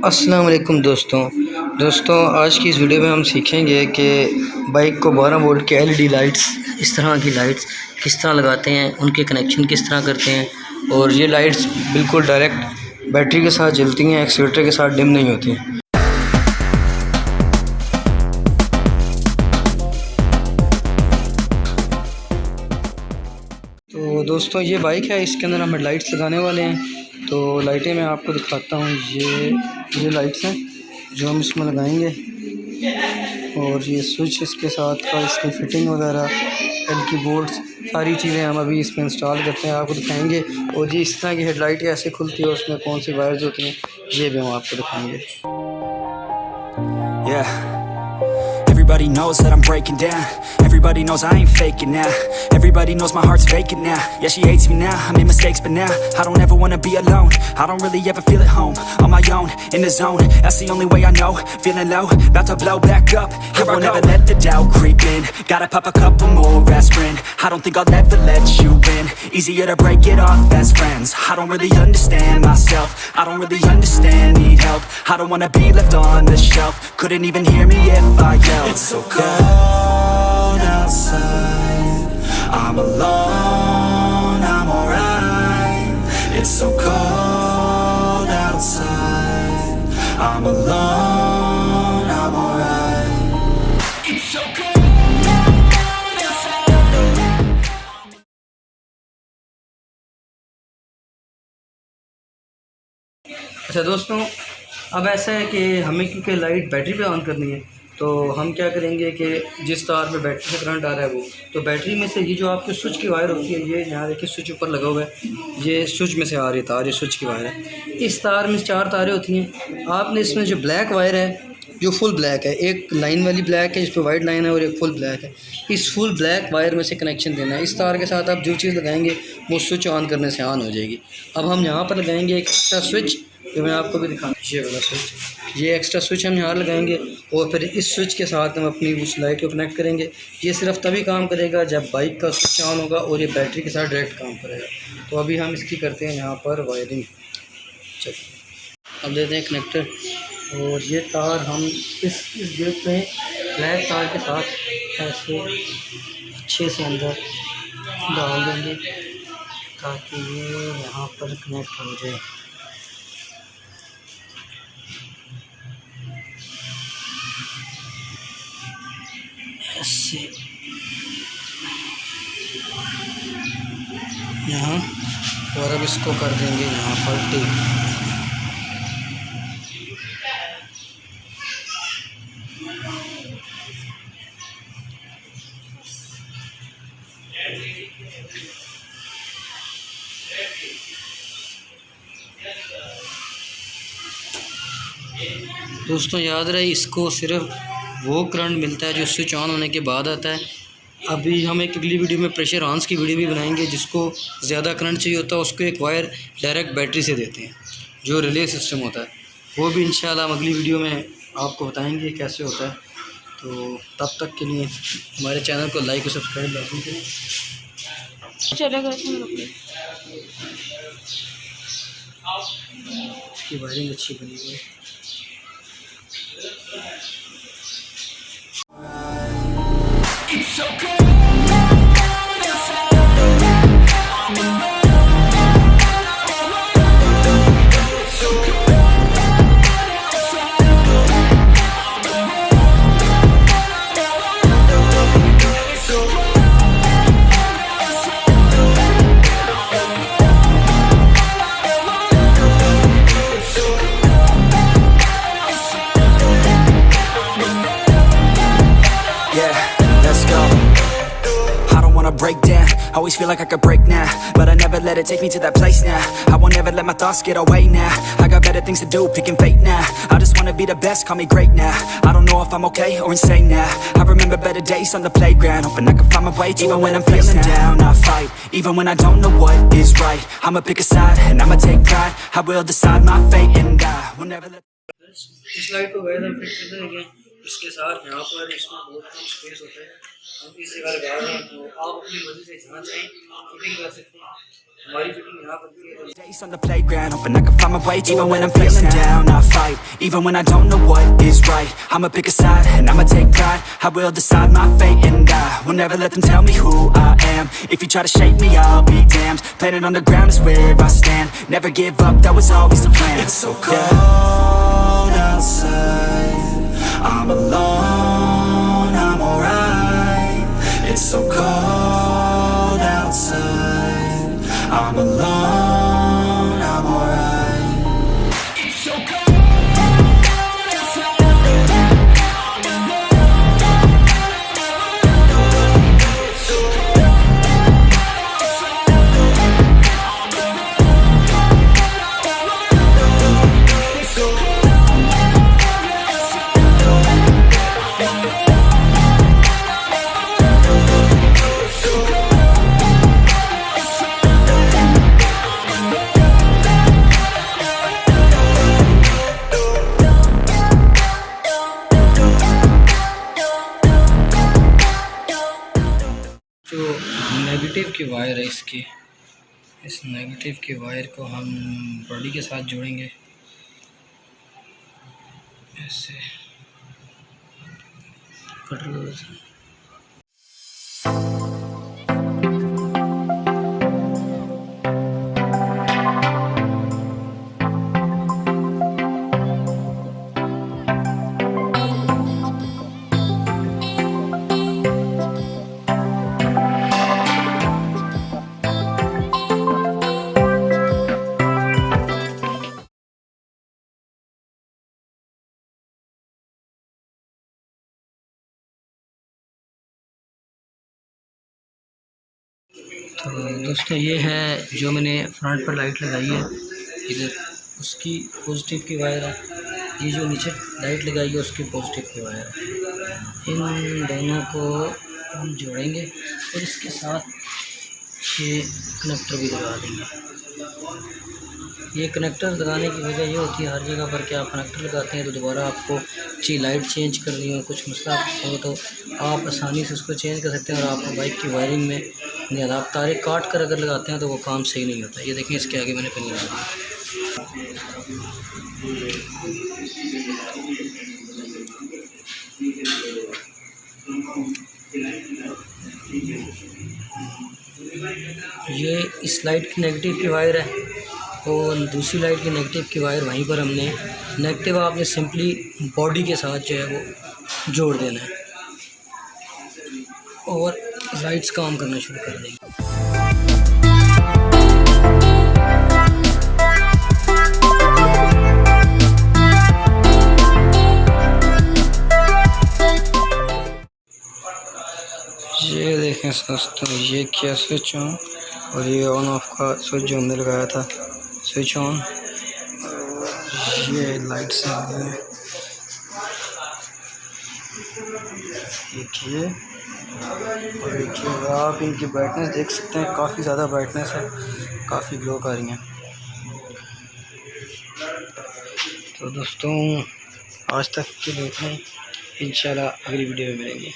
अस्सलाम वालेकुम दोस्तों आज की इस वीडियो में हम सीखेंगे कि बाइक को 12 वोल्ट के एलईडी लाइट्स, इस तरह की लाइट्स किस तरह लगाते हैं, उनके कनेक्शन किस तरह करते हैं। और ये लाइट्स बिल्कुल डायरेक्ट बैटरी के साथ जलती हैं, एक्सीलेटर के साथ डिम नहीं होती। तो दोस्तों ये बाइक है, इसके अंदर हम हेडलाइट्स लगाने वाले हैं। तो लाइटें मैं आपको दिखाता हूँ। ये लाइट्स हैं जो हम इसमें लगाएंगे, और ये स्विच इसके साथ का, इसकी फिटिंग वगैरह, एल की बोर्ड्स, सारी चीज़ें हम अभी इसमें इंस्टॉल करते हैं, आपको दिखाएंगे। और ये इस तरह की हेडलाइट कैसे खुलती है, उसमें कौन सी वायर्स होती हैं, ये भी हम आपको दिखाएंगे। Everybody knows that I'm breaking down. Everybody knows I ain't faking now. Everybody knows my heart's vacant now. Yeah, she hates me now, I made mistakes but now I don't ever wanna be alone. I don't really ever feel at home. On my own, in the zone, that's the only way I know. Feeling low, about to blow back up. Here I won't ever let the doubt creep in. Gotta pop a couple more aspirin. I don't think I'll ever let you in. Easier to break it off best friends. I don't really understand myself. I don't really understand, need help. I don't wanna be left on the shelf. Couldn't even hear me if I yelled. It's so cold outside, I'm alone, I'm alright. It's so cold outside, I'm alone, I'm alright. It's so cold outside. अच्छा दोस्तों, अब ऐसा है कि हमें क्योंकि light battery पे on करनी है, तो हम क्या करेंगे कि जिस तार में बैटरी से करंट आ रहा है वो, तो बैटरी में से ये जो आपके स्विच की वायर होती है, ये यहाँ देखिए स्विच ऊपर लगा हुआ है, ये स्विच में से आ रही है तार, ये स्विच की वायर है। इस तार में 4 तारें होती हैं। आपने इसमें जो ब्लैक वायर है, जो फुल ब्लैक है, एक लाइन वाली ब्लैक है जिस पर वाइट लाइन है, और एक फुल ब्लैक है, इस फुल ब्लैक वायर में से कनेक्शन देना है। इस तार के साथ आप जो चीज़ लगाएंगे वो स्विच ऑन करने से ऑन हो जाएगी। अब हम यहाँ पर लगाएंगे एक एक्स्ट्रा स्विच, जो मैं आपको भी दिखाऊँ, ये वाला स्विच, ये एक्स्ट्रा स्विच हम यहाँ लगाएंगे। और फिर इस स्विच के साथ हम अपनी उस लाइट को कनेक्ट करेंगे। ये सिर्फ तभी काम करेगा जब बाइक का स्विच ऑन होगा और ये बैटरी के साथ डायरेक्ट काम करेगा। तो अभी हम इसकी करते हैं यहाँ पर वायरिंग। चलिए अब देते हैं कनेक्टर, और ये तार हम इस गेट पे ब्लैक तार के साथ ऐसे अच्छे से अंदर डाल देंगे ताकि ये यहाँ पर कनेक्ट हो जाए। ऐसे यहाँ, और अब इसको कर देंगे यहाँ पर टेप। दोस्तों याद रहे, इसको सिर्फ वो करंट मिलता है जो स्विच ऑन होने के बाद आता है। अभी हम एक अगली वीडियो में प्रेशर ऑन्स की वीडियो भी बनाएंगे, जिसको ज़्यादा करंट चाहिए होता है उसको एक वायर डायरेक्ट बैटरी से देते हैं, जो रिले सिस्टम होता है। वो भी इंशाल्लाह हम अगली वीडियो में आपको बताएंगे कैसे होता है। तो तब तक के लिए हमारे चैनल को लाइक और सब्सक्राइब लाजमी करें। इसकी वायरिंग अच्छी बनी हुई है। It's so cold outside. It's so cold outside. It's so cold outside. Yeah. Let's go. I don't wanna break down, always feel like I could break now, but I never let it take me to that place now. I won't ever let my thoughts get away now. I got better things to do, picking fate now. I just wanna be the best, call me great now. I don't know if I'm okay or insane now. I remember better days on the playground, hoping I can find my way to even when I'm feeling down. I fight, even when I don't know what is right. I'ma pick a side, and I'ma take pride. I will decide my fate, and I will never let. इस light को वैसे fit कर देंगे। इसके साथ यहाँ पर इसमें बहुत कम स्पेस होता है, हम इस जगह लगा रहे हैं, तो आप अपनी मर्जी से जहाँ चाहें फिटिंग कर सकते हैं। हमारी फिटिंग यहाँ बनती है। Days on the playground, hoping I can find my way to even when I'm feeling down. I fight, Even when I don't know what is right, I'ma pick a side and I'ma take pride. I will decide my fate and I will never let them tell me who I am. If you try to shape me, I'll be damned. Planet on the ground is where I stand. Never give up, that was always the plan. It's so cold outside, I'm alone, I'm alright. It's so cold outside, I'm alone, I'm alright. It's so cold. जो negative की wire है इसकी, इस negative की wire को हम body के साथ जोड़ेंगे ऐसे। तो दोस्तों ये है जो मैंने फ्रंट पर लाइट लगाई है, इधर उसकी पॉजिटिव की वायर है। ये जो नीचे लाइट लगाई है उसकी पॉजिटिव की वायर है। इन दोनों को हम जोड़ेंगे और इसके साथ ये कनेक्टर भी लगा देंगे। ये कनेक्टर लगाने की वजह ये होती है हर जगह पर कि आप कनेक्टर लगाते हैं तो दोबारा आपको लाइट चेंज करनी हो, कुछ मसला हो तो आप आसानी से उसको चेंज कर सकते हैं। और आप बाइक की वायरिंग में नहीं आता, आप तारे काट कर अगर लगाते हैं तो वो काम सही नहीं होता। ये देखें इसके आगे मैंने पिन लगा दी। ये इस लाइट की नेगेटिव की वायर है और दूसरी लाइट की नेगेटिव की वायर वहीं पर हमने नेगेटिव आपने सिंपली बॉडी के साथ जो है वो जोड़ देना है और लाइट्स काम करना शुरू कर देंगे। ये देखें दोस्तों, ये क्या स्विच ऑन और ये ऑन ऑफ का स्विच जो हमने लगाया था, स्विच ऑन। ये लाइट्स हैं, देखिए और देखिए आप इनकी ब्राइटनेस देख सकते हैं, काफ़ी ज़्यादा ब्राइटनेस है, काफ़ी ग्लो कर रही हैं। तो दोस्तों आज तक के लिए इतना ही, इंशाल्लाह अगली वीडियो में मिलेंगे।